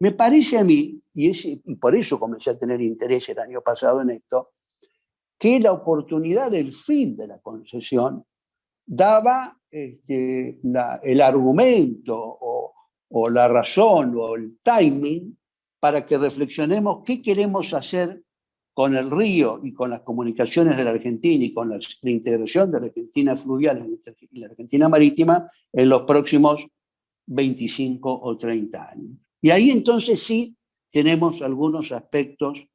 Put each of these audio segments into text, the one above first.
Me parece a mí, y por eso comencé a tener interés el año pasado en esto, que la oportunidad del fin de la concesión daba el argumento o la razón o el timing para que reflexionemos qué queremos hacer con el río y con las comunicaciones de la Argentina y con la integración de la Argentina fluvial y la Argentina marítima en los próximos 25 o 30 años. Y ahí entonces sí tenemos algunos aspectos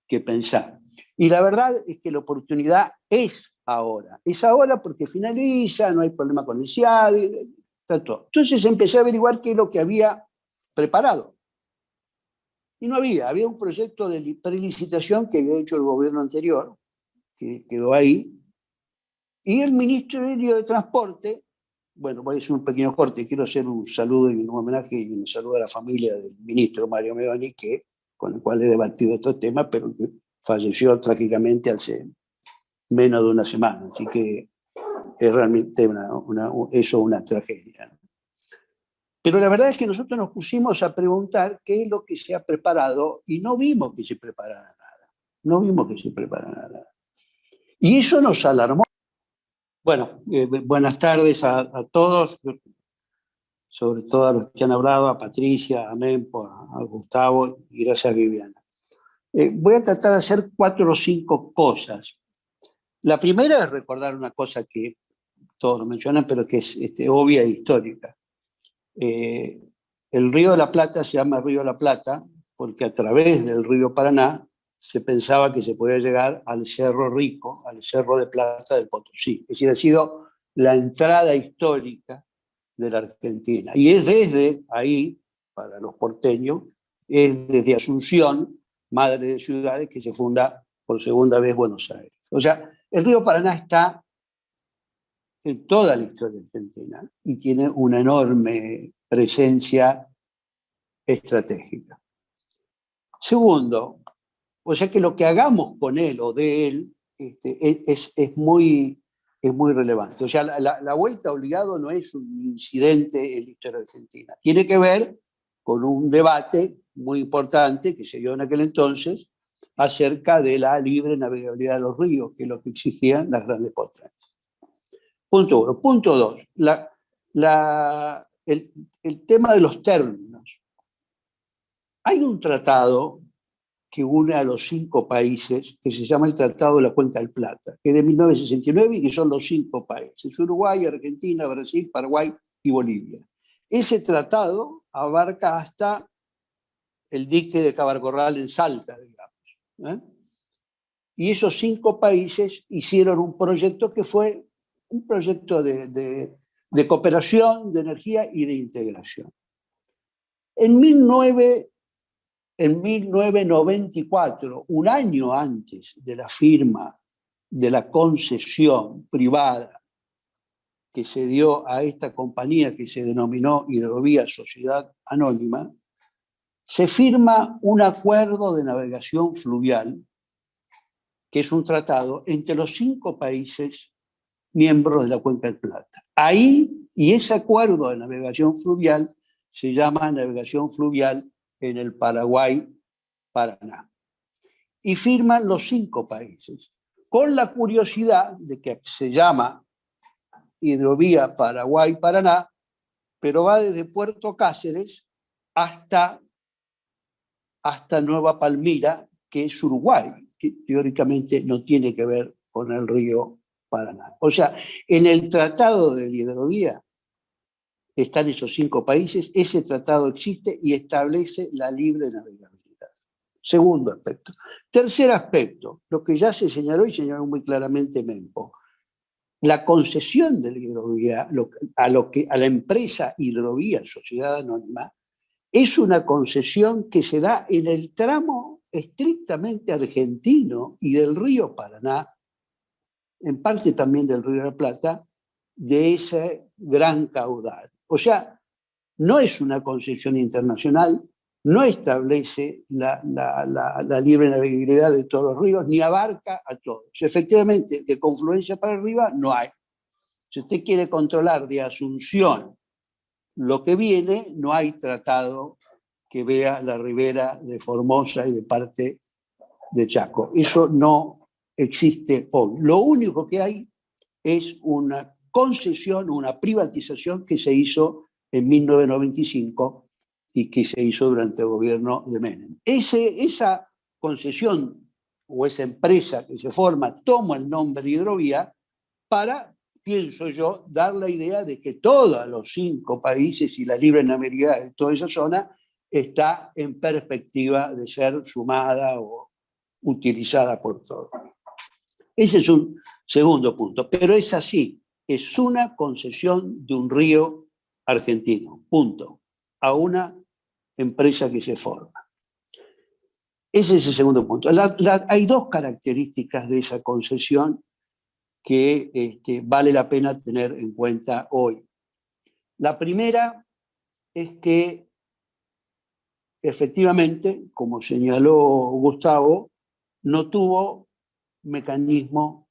que pensar. Y la verdad es que la oportunidad es ahora. Es ahora porque finaliza, no hay problema con el CIADI, está todo. Entonces empecé a averiguar qué es lo que había preparado. Y no había un proyecto de prelicitación que había hecho el gobierno anterior, que quedó ahí, y el Ministerio de Transporte, bueno, voy a hacer un pequeño corte, quiero hacer un saludo y un homenaje y un saludo a la familia del ministro Mario Meoni, con el cual he debatido estos temas, pero que falleció trágicamente hace menos de una semana, así que es realmente eso una tragedia. Pero la verdad es que nosotros nos pusimos a preguntar qué es lo que se ha preparado y no vimos que se preparara nada. No vimos que se preparara nada. Y eso nos alarmó. Bueno, buenas tardes a todos, sobre todo a los que han hablado, a Patricia, a Mempo, a Gustavo y gracias a Viviana. Voy a tratar de hacer 4 o 5 cosas. La primera es recordar una cosa que todos lo mencionan, pero que es obvia e histórica. El río de la Plata se llama Río de la Plata porque a través del río Paraná se pensaba que se podía llegar al Cerro Rico, al Cerro de Plata del Potosí. Es decir, ha sido la entrada histórica de la Argentina. Y es desde ahí, para los porteños, es desde Asunción, madre de ciudades, que se funda por segunda vez Buenos Aires. O sea, el río Paraná está en toda la historia argentina y tiene una enorme presencia estratégica. Segundo, o sea que lo que hagamos con él o de él es muy relevante. O sea, la vuelta obligado no es un incidente en la historia argentina. Tiene que ver con un debate muy importante que se dio en aquel entonces acerca de la libre navegabilidad de los ríos, que es lo que exigían las grandes potencias. Punto 1. Punto 2. El tema de los términos. Hay un tratado que une a los 5 países, que se llama el Tratado de la Cuenca del Plata, que es de 1969 y que son los 5 países, Uruguay, Argentina, Brasil, Paraguay y Bolivia. Ese tratado abarca hasta el dique de Cabarcorral en Salta, digamos. Y esos 5 países hicieron un proyecto que fue un proyecto de cooperación, de energía y de integración. En 1994, un año antes de la firma de la concesión privada que se dio a esta compañía que se denominó Hidrovía Sociedad Anónima, se firma un acuerdo de navegación fluvial, que es un tratado entre los 5 países miembros de la Cuenca del Plata. Ahí, y ese acuerdo de navegación fluvial se llama navegación fluvial en el Paraguay-Paraná. Y firman los 5 países, con la curiosidad de que se llama Hidrovía Paraguay-Paraná, pero va desde Puerto Cáceres hasta Nueva Palmira, que es Uruguay, que teóricamente no tiene que ver con el río Paraná. O sea, en el Tratado de Hidrovía están esos 5 países, ese tratado existe y establece la libre navegabilidad. Segundo aspecto. Tercer aspecto, lo que ya se señaló y señaló muy claramente Mempo. La concesión de la hidrovía a la empresa Hidrovía Sociedad Anónima es una concesión que se da en el tramo estrictamente argentino y del río Paraná, en parte también del río de la Plata, de ese gran caudal. O sea, no es una concesión internacional, no establece la libre navegabilidad de todos los ríos, ni abarca a todos. Efectivamente, de confluencia para arriba no hay. Si usted quiere controlar de Asunción lo que viene, no hay tratado que vea la ribera de Formosa y de parte de Chaco. Eso no existe hoy. Lo único que hay es una concesión, una privatización que se hizo en 1995 y que se hizo durante el gobierno de Menem. Esa concesión o esa empresa que se forma toma el nombre de Hidrovía para, pienso yo, dar la idea de que todos los 5 países y la libre navegabilidad de toda esa zona está en perspectiva de ser sumada o utilizada por todos. Ese es un segundo punto, pero es así, es una concesión de un río argentino, punto, a una empresa que se forma. Ese es el segundo punto. Hay 2 características de esa concesión que vale la pena tener en cuenta hoy. La primera es que efectivamente, como señaló Gustavo, no tuvo mecanismo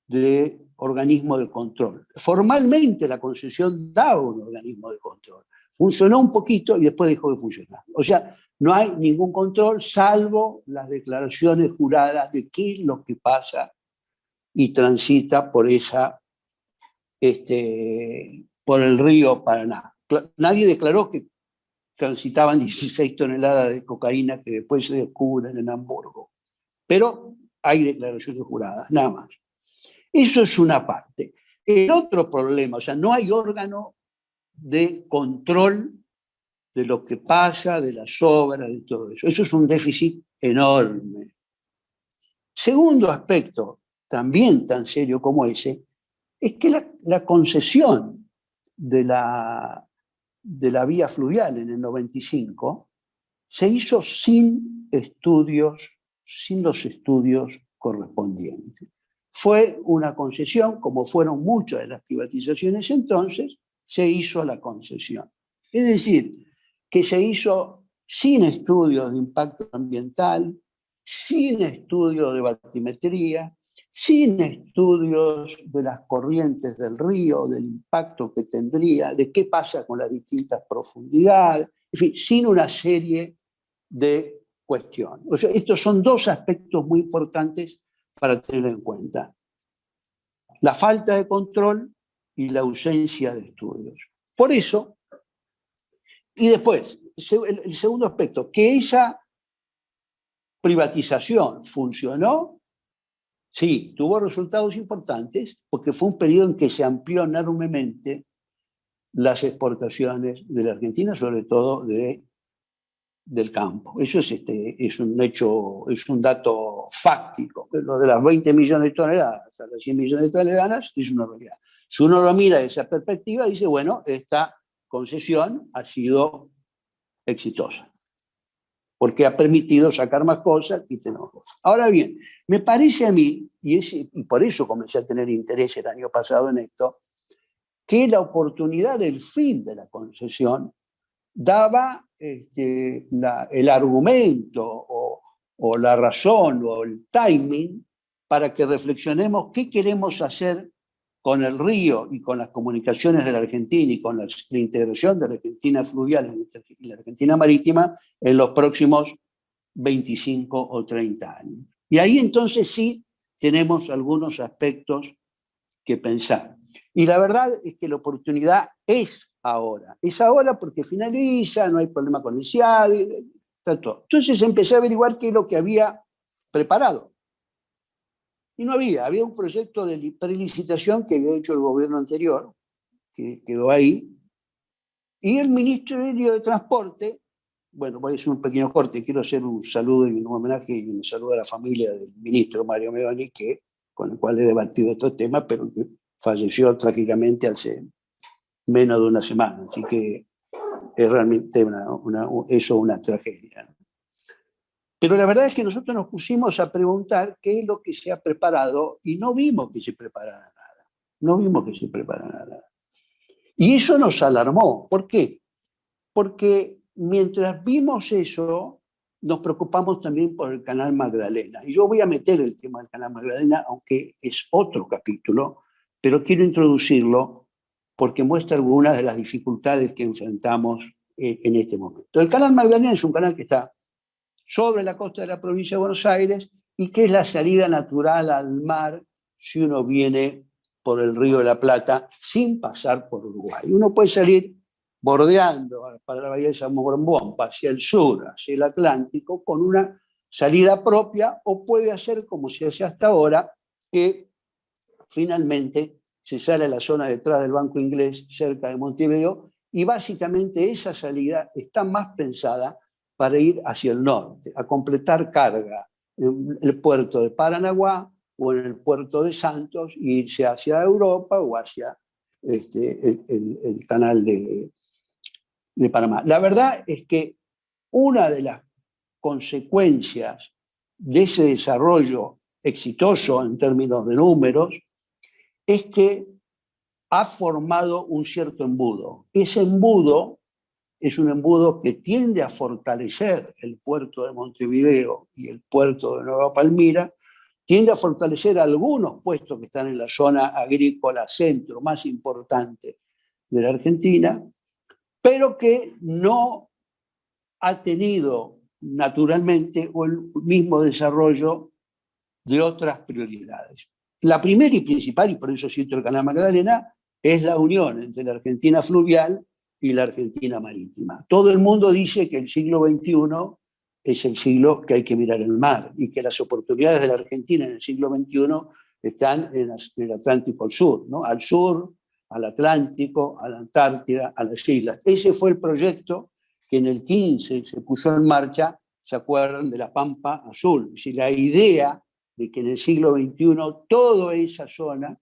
de organismo de control. Formalmente la concesión daba un organismo de control. Funcionó un poquito y después dejó de funcionar. O sea, no hay ningún control salvo las declaraciones juradas de qué es lo que pasa y transita por por el río Paraná. Nadie declaró que transitaban 16 toneladas de cocaína que después se descubren en Hamburgo. Pero hay declaraciones juradas, nada más. Eso es una parte. El otro problema, o sea, no hay órgano de control de lo que pasa, de las obras, de todo eso. Eso es un déficit enorme. Segundo aspecto, también tan serio como ese, es que la concesión de la vía fluvial en el 95 se hizo sin los estudios correspondientes. Fue una concesión, como fueron muchas de las privatizaciones entonces, se hizo la concesión. Es decir, que se hizo sin estudios de impacto ambiental, sin estudios de batimetría, sin estudios de las corrientes del río, del impacto que tendría, de qué pasa con las distintas profundidades, en fin, sin una serie de cuestiones. O sea, estos son 2 aspectos muy importantes para tener en cuenta. La falta de control y la ausencia de estudios. Por eso, y después, el segundo aspecto, que esa privatización funcionó, sí, tuvo resultados importantes, porque fue un periodo en que se amplió enormemente las exportaciones de la Argentina, sobre todo del campo. Eso es un hecho, es un dato fáctico. Lo de las 20 millones de toneladas a las 100 millones de toneladas es una realidad. Si uno lo mira desde esa perspectiva, dice, bueno, esta concesión ha sido exitosa, porque ha permitido sacar más cosas y tenemos cosas. Ahora bien, me parece a mí, y por eso comencé a tener interés el año pasado en esto, que la oportunidad del fin de la concesión daba el argumento o la razón o el timing para que reflexionemos qué queremos hacer con el río y con las comunicaciones de la Argentina y con la integración de la Argentina fluvial y la Argentina marítima en los próximos 25 o 30 años. Y ahí entonces sí tenemos algunos aspectos que pensar. Y la verdad es que la oportunidad es ahora. Es ahora porque finaliza, no hay problema con el CIADI, está todo. Entonces empecé a averiguar qué es lo que había preparado. Y no había un proyecto de prelicitación que había hecho el gobierno anterior, que quedó ahí, y el Ministerio de Transporte, bueno, voy a hacer un pequeño corte, quiero hacer un saludo y un homenaje y un saludo a la familia del ministro Mario Meoni, con el cual he debatido estos temas, pero que falleció trágicamente hace menos de una semana, así que es realmente eso una tragedia. Pero la verdad es que nosotros nos pusimos a preguntar qué es lo que se ha preparado y no vimos que se preparara nada. No vimos que se preparara nada. Y eso nos alarmó. ¿Por qué? Porque mientras vimos eso, nos preocupamos también por el Canal Magdalena. Y yo voy a meter el tema del Canal Magdalena, aunque es otro capítulo, pero quiero introducirlo porque muestra algunas de las dificultades que enfrentamos en este momento. El canal Magdalena es un canal que está sobre la costa de la provincia de Buenos Aires y que es la salida natural al mar si uno viene por el Río de la Plata sin pasar por Uruguay. Uno puede salir bordeando para la bahía de San Borondón, hacia el sur, hacia el Atlántico, con una salida propia, o puede hacer como se hace hasta ahora, que finalmente se sale a la zona detrás del Banco Inglés, cerca de Montevideo, y básicamente esa salida está más pensada para ir hacia el norte, a completar carga en el puerto de Paranaguá o en el puerto de Santos, e irse hacia Europa o hacia el canal de Panamá. La verdad es que una de las consecuencias de ese desarrollo exitoso en términos de números es que ha formado un cierto embudo. Ese embudo es un embudo que tiende a fortalecer el puerto de Montevideo y el puerto de Nueva Palmira, tiende a fortalecer algunos puestos que están en la zona agrícola centro más importante de la Argentina, pero que no ha tenido naturalmente el mismo desarrollo de otras prioridades. La primera y principal, y por eso cito el canal Magdalena, es la unión entre la Argentina fluvial y la Argentina marítima. Todo el mundo dice que el siglo XXI es el siglo que hay que mirar el mar y que las oportunidades de la Argentina en el siglo XXI están en el Atlántico al sur, ¿no? Al sur, al Atlántico, a la Antártida, a las islas. Ese fue el proyecto que en el 15 se puso en marcha, ¿se acuerdan? De la Pampa Azul. Es decir, la idea de que en el siglo XXI toda esa zona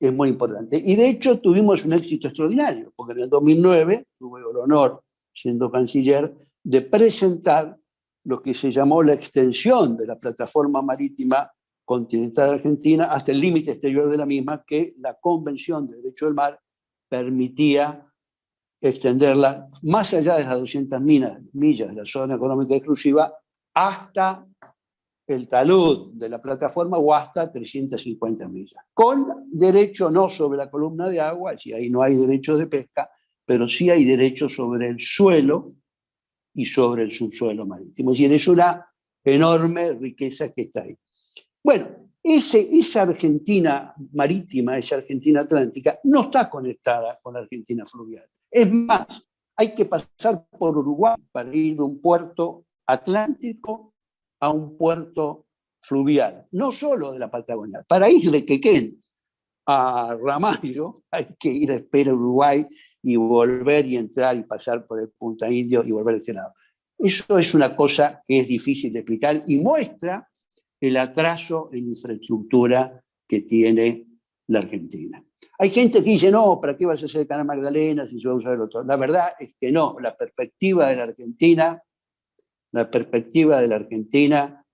es muy importante. Y de hecho tuvimos un éxito extraordinario, porque en el 2009 tuve el honor, siendo canciller, de presentar lo que se llamó la extensión de la plataforma marítima continental argentina hasta el límite exterior de la misma, que la Convención de Derecho del Mar permitía extenderla más allá de las 200 millas de la zona económica exclusiva hasta el talud de la plataforma o hasta 350 millas, con derecho no sobre la columna de agua, si ahí no hay derechos de pesca, pero sí hay derecho sobre el suelo y sobre el subsuelo marítimo. Es decir, es una enorme riqueza que está ahí. Bueno, esa Argentina marítima, esa Argentina atlántica, no está conectada con la Argentina fluvial. Es más, hay que pasar por Uruguay para ir de un puerto atlántico a un puerto fluvial, no solo de la Patagonia. Para ir de Quequén a Ramallo hay que ir a Espera, Uruguay, y volver y entrar y pasar por el Punta Indio y volver a este lado. Eso es una cosa que es difícil de explicar y muestra el atraso en infraestructura que tiene la Argentina. Hay gente que dice, no, ¿para qué vas a hacer el canal Magdalena si se va a usar el otro? La verdad es que no, la perspectiva de la Argentina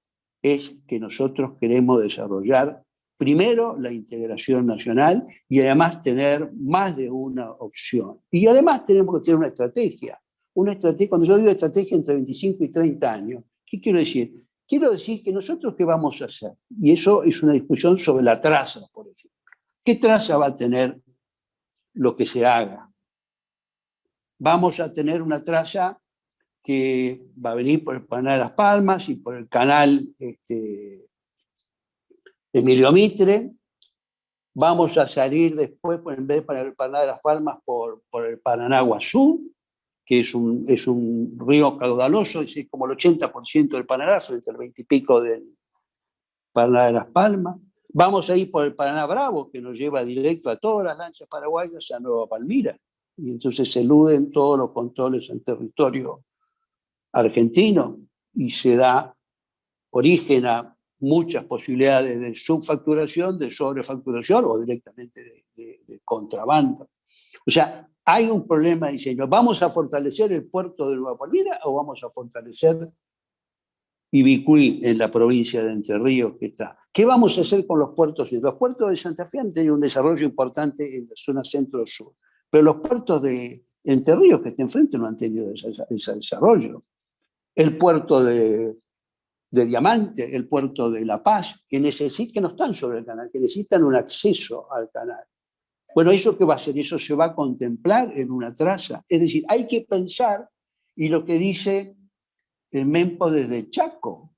es que nosotros queremos desarrollar primero la integración nacional y además tener más de una opción. Y además tenemos que tener una estrategia. Cuando yo digo estrategia entre 25 y 30 años, ¿qué quiero decir? Quiero decir que nosotros qué vamos a hacer. Y eso es una discusión sobre la traza, por ejemplo. ¿Qué traza va a tener lo que se haga? Vamos a tener una traza que va a venir por el Canal de las Palmas y por el canal Emilio Mitre. Vamos a salir después, en vez de el Canal de las Palmas, por el Paranaguazú, que es un río caudaloso, es como el 80% del Paraná, frente al 20 y pico del Paraná de las Palmas. Vamos a ir por el Paraná Bravo, que nos lleva directo a todas las lanchas paraguayas a Nueva Palmira. Y entonces se eluden todos los controles en territorio argentino y se da origen a muchas posibilidades de subfacturación, de sobrefacturación o directamente de contrabando. O sea, hay un problema de diseño. ¿Vamos a fortalecer el puerto de Nueva Palmira o vamos a fortalecer Ibicuí en la provincia de Entre Ríos que está? ¿Qué vamos a hacer con los puertos? Los puertos de Santa Fe han tenido un desarrollo importante en la zona centro-sur, pero los puertos de Entre Ríos que están enfrente no han tenido ese desarrollo. El puerto de Diamante, el puerto de La Paz, que no están sobre el canal, que necesitan un acceso al canal. Bueno, ¿eso qué va a hacer? Eso se va a contemplar en una traza. Es decir, hay que pensar, y lo que dice el Mempo desde Chaco,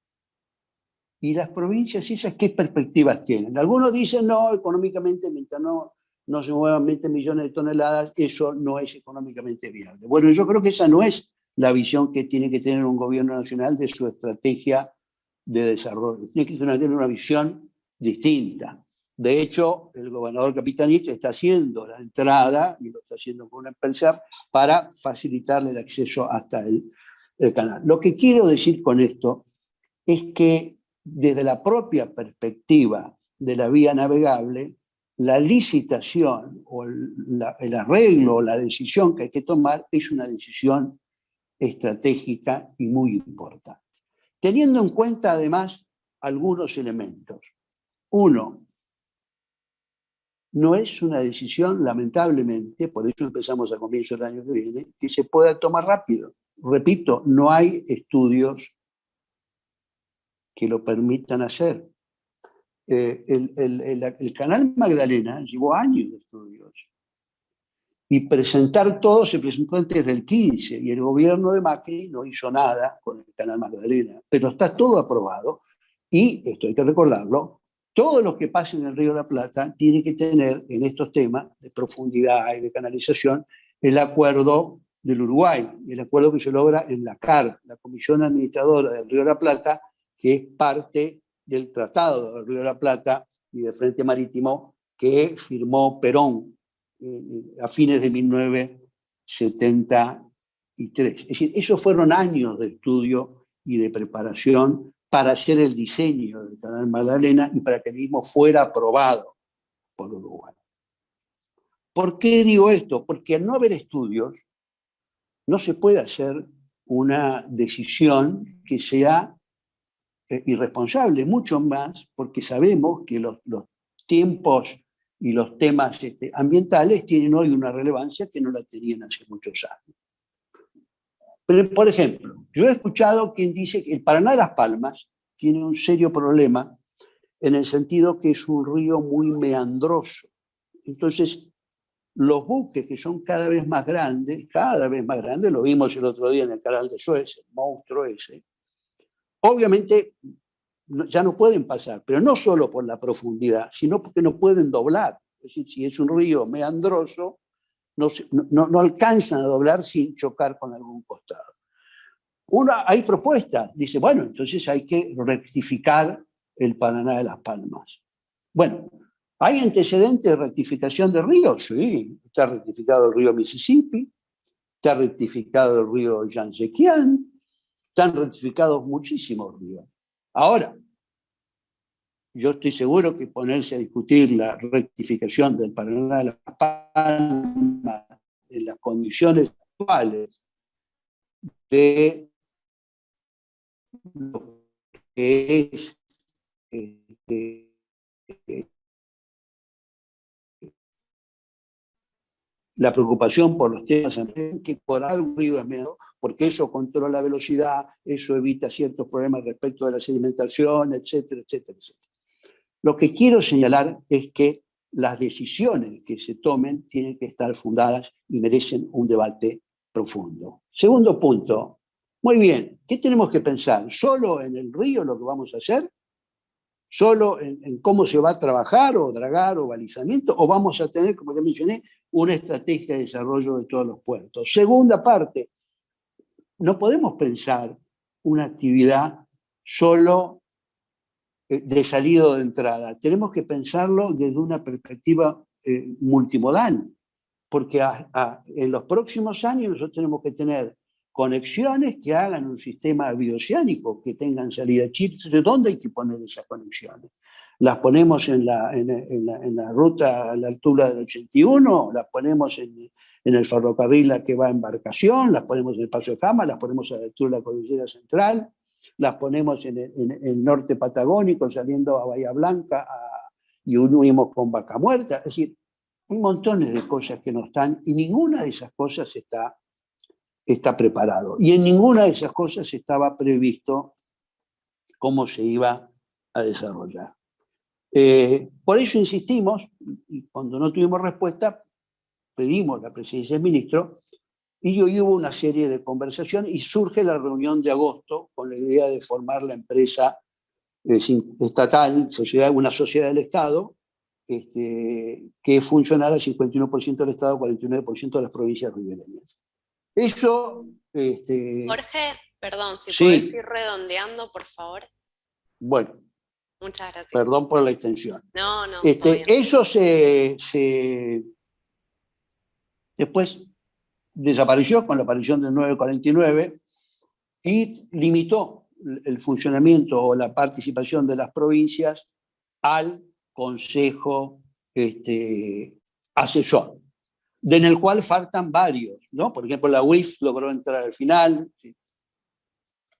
y las provincias esas, ¿qué perspectivas tienen? Algunos dicen, no, económicamente, mientras no se muevan 20 millones de toneladas, eso no es económicamente viable. Bueno, yo creo que esa no es la visión que tiene que tener un gobierno nacional de su estrategia de desarrollo. Tiene que tener una visión distinta. De hecho, el gobernador Capitanich está haciendo la entrada, y lo está haciendo con una empresa, para facilitarle el acceso hasta el canal. Lo que quiero decir con esto es que desde la propia perspectiva de la vía navegable, la licitación o el arreglo o la decisión que hay que tomar es una decisión estratégica y muy importante. Teniendo en cuenta además algunos elementos. Uno, no es una decisión, lamentablemente, por eso empezamos a comienzo del año que viene, que se pueda tomar rápido. Repito, no hay estudios que lo permitan hacer. El canal Magdalena llevó años de estudios y presentar todo se presentó antes del 15 y el gobierno de Macri no hizo nada con el canal Magdalena, pero está todo aprobado y, esto hay que recordarlo, todo lo que pasa en el Río de la Plata tiene que tener en estos temas de profundidad y de canalización el acuerdo del Uruguay, el acuerdo que se logra en la CAR, la Comisión Administradora del Río de la Plata, que es parte del Tratado del Río de la Plata y del Frente Marítimo que firmó Perón a fines de 1973. Es decir, esos fueron años de estudio y de preparación para hacer el diseño del canal Magdalena y para que el mismo fuera aprobado por Uruguay. ¿Por qué digo esto? Porque al no haber estudios, no se puede hacer una decisión que sea irresponsable, mucho más porque sabemos que los tiempos y los temas ambientales tienen hoy una relevancia que no la tenían hace muchos años. Pero, por ejemplo, yo he escuchado quien dice que el Paraná de las Palmas tiene un serio problema en el sentido que es un río muy meandroso. Entonces, los buques que son cada vez más grandes, lo vimos el otro día en el canal de Suez, el monstruo ese, obviamente ya no pueden pasar, pero no solo por la profundidad, sino porque no pueden doblar. Es decir, si es un río meandroso, no alcanzan a doblar sin chocar con algún costado. Hay propuestas, dice, bueno, entonces hay que rectificar el Paraná de las Palmas. Bueno, ¿hay antecedentes de rectificación de ríos? Sí, está rectificado el río Mississippi, está rectificado el río Yancequián, están rectificados muchísimos ríos. Ahora, yo estoy seguro que ponerse a discutir la rectificación del Paraná de las Palmas en las condiciones actuales de lo que es la preocupación por los temas que por algo ruido es menos, porque eso controla la velocidad, eso evita ciertos problemas respecto de la sedimentación, etcétera, etcétera, etcétera. Lo que quiero señalar es que las decisiones que se tomen tienen que estar fundadas y merecen un debate profundo. Segundo punto, muy bien, ¿qué tenemos que pensar? ¿Solo en el río lo que vamos a hacer? ¿Solo en cómo se va a trabajar o dragar o balizamiento? ¿O vamos a tener, como ya mencioné, una estrategia de desarrollo de todos los puertos? Segunda parte, no podemos pensar una actividad solo de salida o de entrada. Tenemos que pensarlo desde una perspectiva multimodal, porque en los próximos años nosotros tenemos que tener conexiones que hagan un sistema bioceánico, que tengan salida chip. ¿De dónde hay que poner esas conexiones? ¿Las ponemos en la ruta a la altura del 81? ¿Las ponemos en el ferrocarril que va a Embarcación? ¿Las ponemos en el Paso de Jama? ¿Las ponemos a la altura de la Cordillera Central? ¿Las ponemos en el norte patagónico, saliendo a Bahía Blanca y unimos con Vaca Muerta? Es decir, hay montones de cosas que no están y ninguna de esas cosas está preparado. Y en ninguna de esas cosas estaba previsto cómo se iba a desarrollar. Por eso insistimos, y cuando no tuvimos respuesta, pedimos la presidencia del ministro, y hoy hubo una serie de conversaciones y surge la reunión de agosto con la idea de formar la empresa estatal, una sociedad del Estado, que funcionara 51% del Estado, 49% de las provincias ribereñas. Eso... Jorge, perdón, si podés sí, ir redondeando, por favor. bueno, Muchas gracias. perdón por la extensión. No, todo bien. Eso después desapareció con la aparición del 949 y limitó el funcionamiento o la participación de las provincias al Consejo Asesor, en el cual faltan varios, ¿no? Por ejemplo, la UIF logró entrar al final. ¿Sí?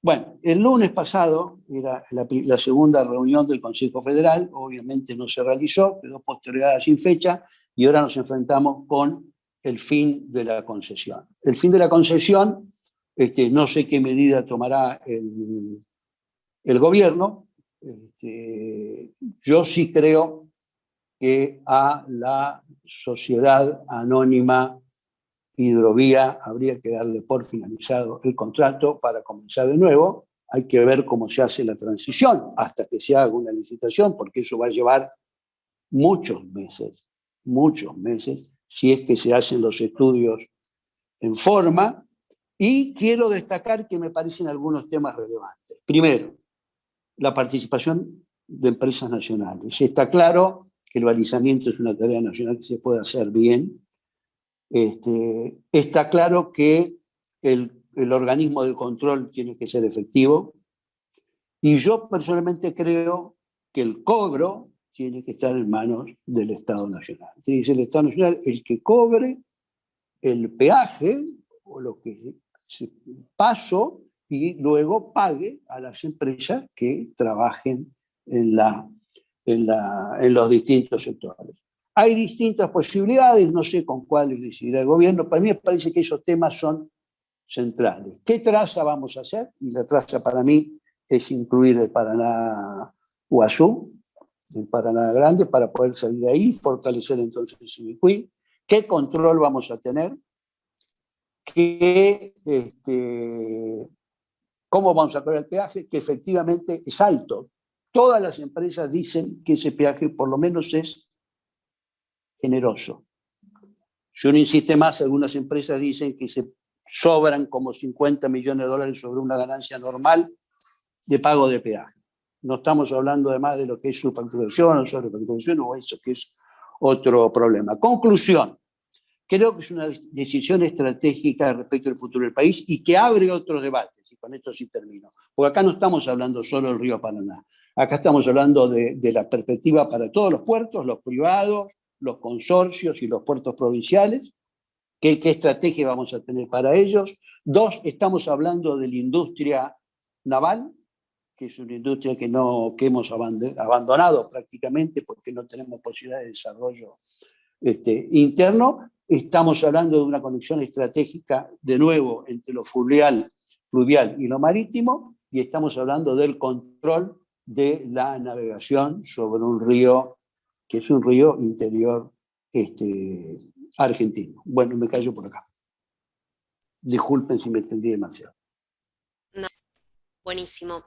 Bueno, el lunes pasado era la segunda reunión del Consejo Federal, obviamente no se realizó, quedó postergada sin fecha, y ahora nos enfrentamos con el fin de la concesión. El fin de la concesión, no sé qué medida tomará el gobierno. Yo sí creo que a la sociedad anónima Hidrovía habría que darle por finalizado el contrato para comenzar de nuevo. Hay que ver cómo se hace la transición hasta que se haga una licitación, porque eso va a llevar muchos meses, si es que se hacen los estudios en forma. Y quiero destacar que me parecen algunos temas relevantes. Primero, la participación de empresas nacionales. Está claro que el balizamiento es una tarea nacional que se puede hacer bien. Está claro que el organismo de control tiene que ser efectivo, y yo personalmente creo que el cobro tiene que estar en manos del Estado Nacional. Tiene que ser el Estado Nacional el que cobre el peaje o lo que se pasó y luego pague a las empresas que trabajen en los distintos sectores. Hay distintas posibilidades, no sé con cuáles decidirá el gobierno. Para mí me parece que esos temas son centrales. ¿Qué traza vamos a hacer? Y la traza para mí es incluir el Paraná Guazú, el Paraná Grande, para poder salir de ahí, fortalecer entonces el Simicuí. ¿Qué control vamos a tener? ¿Cómo vamos a cobrar el peaje? Que efectivamente es alto. Todas las empresas dicen que ese peaje por lo menos es generoso. Si uno insiste más, algunas empresas dicen que se sobran como 50 millones de dólares sobre una ganancia normal de pago de peaje. No estamos hablando además de lo que es su facturación o sobrefacturación o eso que es otro problema. Conclusión. Creo que es una decisión estratégica respecto al futuro del país y que abre otros debates, y con esto sí termino. Porque acá no estamos hablando solo del río Paraná. Acá estamos hablando de la perspectiva para todos los puertos, los privados, los consorcios y los puertos provinciales. ¿Qué estrategia vamos a tener para ellos? Dos, estamos hablando de la industria naval, que es una industria que hemos abandonado prácticamente porque no tenemos posibilidad de desarrollo interno. Estamos hablando de una conexión estratégica, de nuevo, entre lo fluvial y lo marítimo, y estamos hablando del control de la navegación sobre un río que es un río interior argentino. Bueno, me callo por acá. Disculpen si me extendí demasiado. No, buenísimo.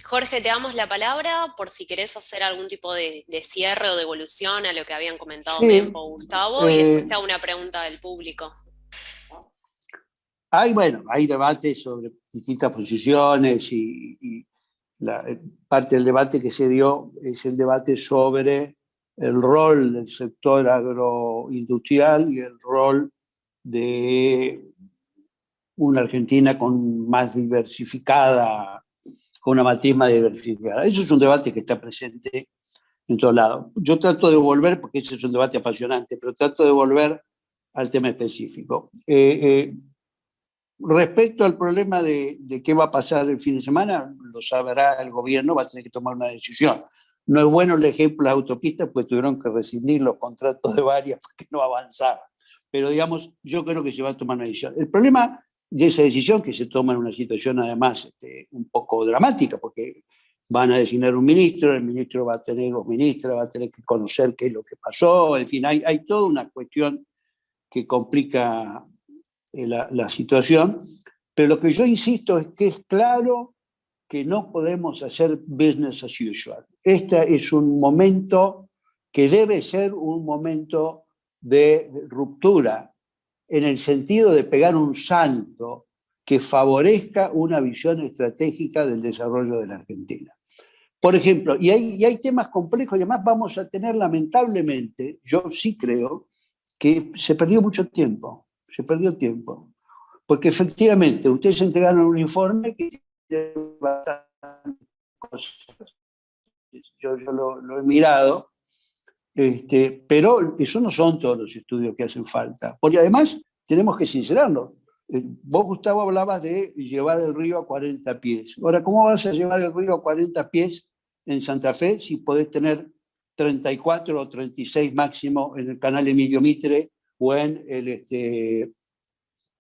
Jorge, te damos la palabra por si querés hacer algún tipo de cierre o de evolución a lo que habían comentado Mempo o Gustavo, y después te hago una pregunta del público. Hay debates sobre distintas posiciones y parte del debate que se dio es el debate sobre el rol del sector agroindustrial y el rol de una Argentina con más diversificada, con una matriz más diversificada. Eso es un debate que está presente en todos lados. Yo trato de volver, porque ese es un debate apasionante, pero trato de volver al tema específico. Respecto al problema de qué va a pasar el fin de semana, lo sabrá el gobierno, va a tener que tomar una decisión. No es bueno el ejemplo de las autopistas, pues tuvieron que rescindir los contratos de varias porque no avanzaban. Pero digamos, yo creo que se va a tomar una decisión. El problema de esa decisión, que se toma en una situación además un poco dramática, porque van a designar un ministro, el ministro va a tener, o ministra va a tener que conocer qué es lo que pasó, en fin, hay toda una cuestión que complica la situación, pero lo que yo insisto es que es claro que no podemos hacer business as usual. Este es un momento que debe ser un momento de ruptura, en el sentido de pegar un salto que favorezca una visión estratégica del desarrollo de la Argentina. Por ejemplo, y hay temas complejos, y además vamos a tener, lamentablemente, yo sí creo, que se perdió mucho tiempo, se perdió tiempo. Porque efectivamente, ustedes entregaron un informe que tiene bastantes cosas. Yo lo he mirado, pero eso no son todos los estudios que hacen falta. Porque además, tenemos que sincerarlo. Vos, Gustavo, hablabas de llevar el río a 40 pies. Ahora, ¿cómo vas a llevar el río a 40 pies en Santa Fe si podés tener 34 o 36 máximo en el canal Emilio Mitre o en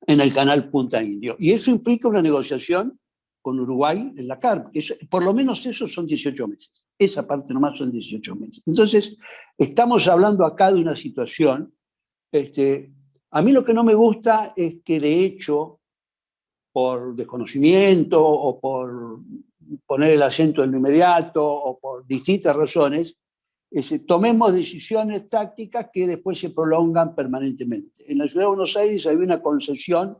el canal Punta Indio? Y eso implica una negociación con Uruguay en la CARP, que por lo menos eso son 18 meses. Esa parte nomás son 18 meses. Entonces, estamos hablando acá de una situación. A mí lo que no me gusta es que, de hecho, por desconocimiento o por poner el acento en lo inmediato o por distintas razones, tomemos decisiones tácticas que después se prolongan permanentemente. En la ciudad de Buenos Aires había una concesión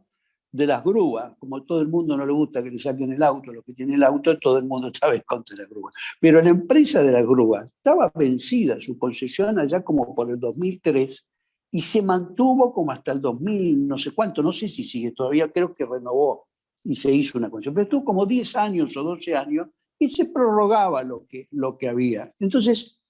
de las grúas. Como todo el mundo no le gusta que le saquen el auto, los que tienen el auto, todo el mundo estaba en contra de las grúas. Pero la empresa de las grúas estaba vencida, su concesión allá como por el 2003, y se mantuvo como hasta el 2000, no sé cuánto, no sé si sigue todavía, creo que renovó y se hizo una concesión. Pero estuvo como 10 años o 12 años y se prorrogaba lo que había. Entonces,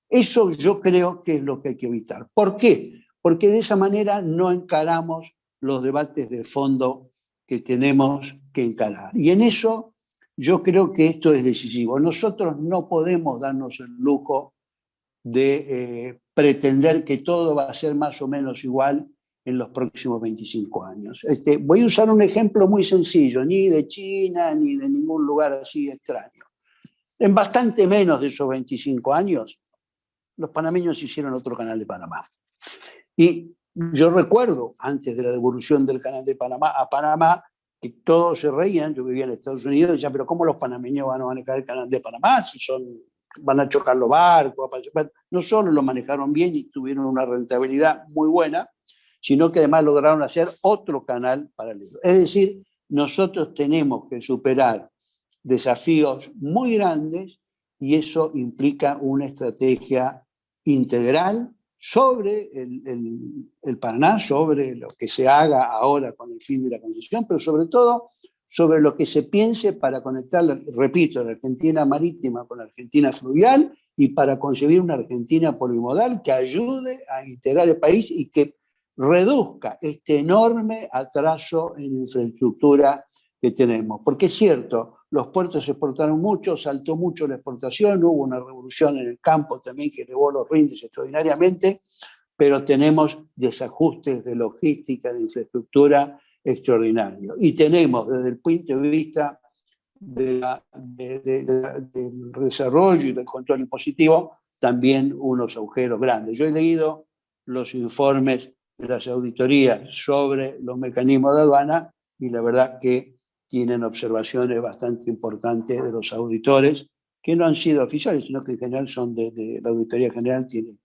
eso yo creo que es lo que hay que evitar. ¿Por qué? Porque de esa manera no encaramos los debates de fondo que tenemos que encarar. Y en eso yo creo que esto es decisivo. Nosotros no podemos darnos el lujo de pretender que todo va a ser más o menos igual en los próximos 25 años. Voy a usar un ejemplo muy sencillo, ni de China ni de ningún lugar así extraño. En bastante menos de esos 25 años, los panameños hicieron otro canal de Panamá. Y yo recuerdo, antes de la devolución del canal de Panamá a Panamá, que todos se reían. Yo vivía en Estados Unidos y decían, pero ¿cómo los panameños van a manejar el canal de Panamá si van a chocar los barcos? No solo lo manejaron bien y tuvieron una rentabilidad muy buena, sino que además lograron hacer otro canal paralelo. Es decir, nosotros tenemos que superar desafíos muy grandes y eso implica una estrategia integral sobre el Paraná, sobre lo que se haga ahora con el fin de la concesión, pero sobre todo sobre lo que se piense para conectar, repito, la Argentina marítima con la Argentina fluvial y para concebir una Argentina polimodal que ayude a integrar el país y que reduzca este enorme atraso en infraestructura que tenemos. Porque es cierto, los puertos exportaron mucho, saltó mucho la exportación, hubo una revolución en el campo también que elevó los índices extraordinariamente, pero tenemos desajustes de logística, de infraestructura extraordinarios. Y tenemos, desde el punto de vista del desarrollo y del control impositivo, también unos agujeros grandes. Yo he leído los informes de las auditorías sobre los mecanismos de aduana y la verdad que tienen observaciones bastante importantes de los auditores, que no han sido oficiales, sino que en general son de la Auditoría General, de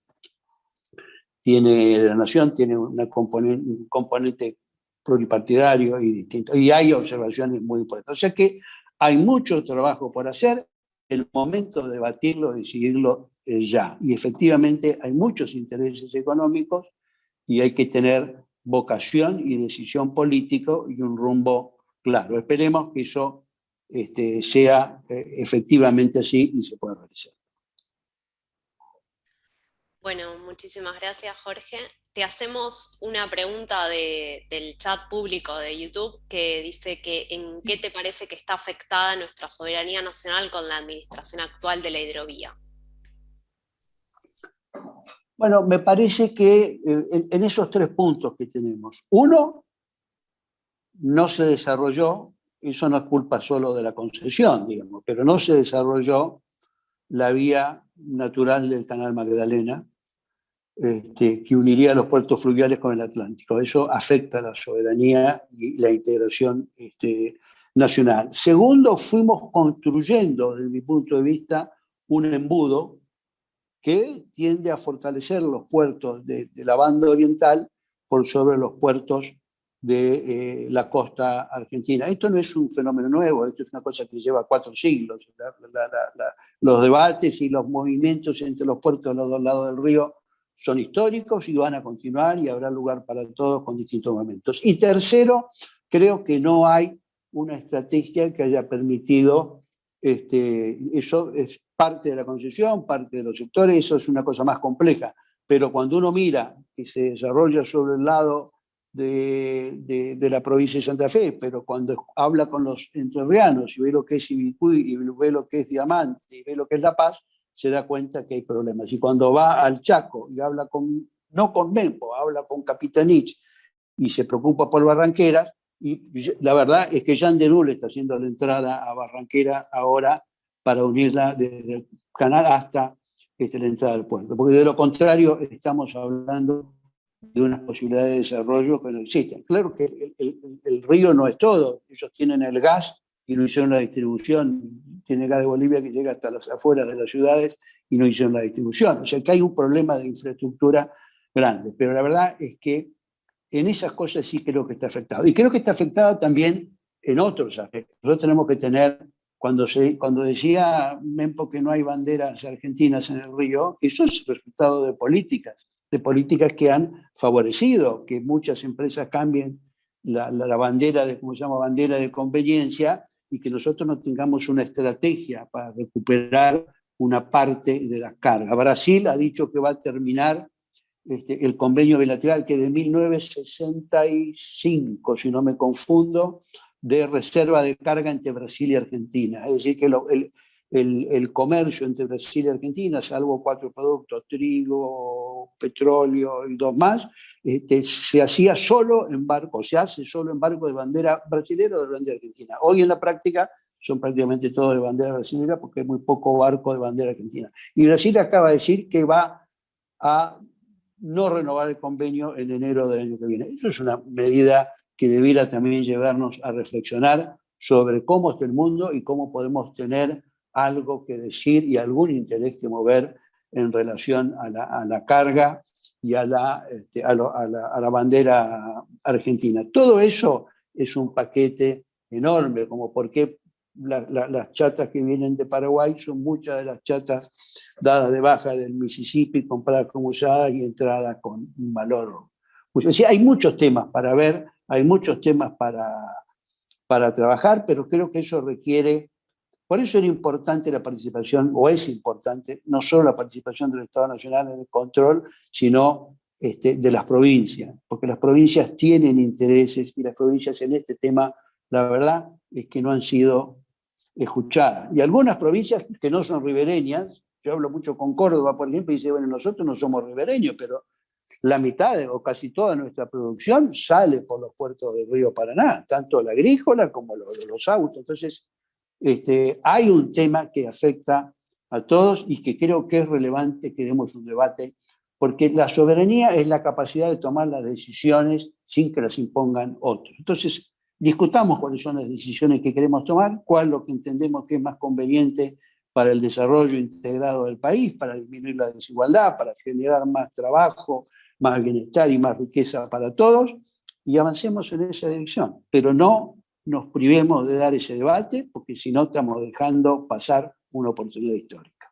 la Nación, tiene un componente pluripartidario y distinto. Y hay observaciones muy importantes. O sea que hay mucho trabajo por hacer, el momento de debatirlo, de decidirlo ya. Y efectivamente hay muchos intereses económicos y hay que tener vocación y decisión política y un rumbo claro. Esperemos que eso sea efectivamente así y se pueda realizar. Bueno, muchísimas gracias, Jorge. Te hacemos una pregunta del chat público de YouTube que dice que ¿en qué te parece que está afectada nuestra soberanía nacional con la administración actual de la hidrovía? Bueno, me parece que en esos 3 puntos que tenemos, uno, no se desarrolló eso no es culpa solo de la concesión, digamos, pero no se desarrolló la vía natural del Canal Magdalena, que uniría los puertos fluviales con el Atlántico. Eso afecta la soberanía y la integración nacional. Segundo, fuimos construyendo, desde mi punto de vista, un embudo que tiende a fortalecer los puertos de la banda oriental por sobre los puertos de la costa argentina. Esto no es un fenómeno nuevo, esto es una cosa que lleva 4 siglos. Los debates y los movimientos entre los puertos de los dos lados del río son históricos y van a continuar y habrá lugar para todos con distintos momentos. Y tercero, creo que no hay una estrategia que haya permitido, eso es parte de la concesión, parte de los sectores, eso es una cosa más compleja, pero cuando uno mira que se desarrolla sobre el lado de la provincia de Santa Fe, pero cuando habla con los entrerrianos y ve lo que es Ibicuy y ve lo que es Diamante y ve lo que es La Paz, se da cuenta que hay problemas. Y cuando va al Chaco y habla no con Mempo, habla con Capitanich y se preocupa por Barranqueras, y la verdad es que Jean Derul está haciendo la entrada a Barranquera ahora para unirla desde el canal hasta la entrada del puerto, porque de lo contrario estamos hablando de unas posibilidades de desarrollo que no existen. Claro que el río no es todo, ellos tienen el gas y no hicieron la distribución, tiene gas de Bolivia que llega hasta las afueras de las ciudades y no hicieron la distribución. O sea que hay un problema de infraestructura grande, pero la verdad es que en esas cosas sí creo que está afectado. Y creo que está afectado también en otros aspectos. Nosotros tenemos que tener, cuando decía Mempo que no hay banderas argentinas en el río, eso es resultado de políticas que han favorecido que muchas empresas cambien la bandera ¿cómo se llama? Bandera de conveniencia, y que nosotros no tengamos una estrategia para recuperar una parte de las cargas. Brasil ha dicho que va a terminar el convenio bilateral que de 1965, si no me confundo, de reserva de carga entre Brasil y Argentina. Es decir, que el comercio entre Brasil y Argentina, salvo 4 productos, trigo, petróleo y 2 más, se hacía solo en barco, se hace solo en barco de bandera brasileña o de bandera argentina. Hoy en la práctica son prácticamente todos de bandera brasileña porque hay muy poco barco de bandera argentina. Y Brasil acaba de decir que va a no renovar el convenio en enero del año que viene. Eso es una medida que debiera también llevarnos a reflexionar sobre cómo está el mundo y cómo podemos tener algo que decir y algún interés que mover en relación a la carga y a la bandera argentina. Todo eso es un paquete enorme, como por qué las chatas que vienen de Paraguay son muchas de las chatas dadas de baja del Mississippi, compradas como usadas y entradas con un valor. Pues, o sea, hay muchos temas para ver, hay muchos temas para trabajar, pero creo que eso requiere, por eso era importante la participación, o es importante, no solo la participación del Estado Nacional en el control, sino de las provincias, porque las provincias tienen intereses y las provincias en este tema, la verdad es que no han sido escuchadas. Y algunas provincias que no son ribereñas, yo hablo mucho con Córdoba, por ejemplo, y dice, bueno, nosotros no somos ribereños, pero la mitad o casi toda nuestra producción sale por los puertos del río Paraná, tanto la agrícola como los autos. Entonces, hay un tema que afecta a todos y que creo que es relevante que demos un debate, porque la soberanía es la capacidad de tomar las decisiones sin que las impongan otros. Entonces, discutamos cuáles son las decisiones que queremos tomar, cuál es lo que entendemos que es más conveniente para el desarrollo integrado del país, para disminuir la desigualdad, para generar más trabajo, más bienestar y más riqueza para todos, y avancemos en esa dirección. Pero no nos privemos de dar ese debate, porque si no estamos dejando pasar una oportunidad histórica.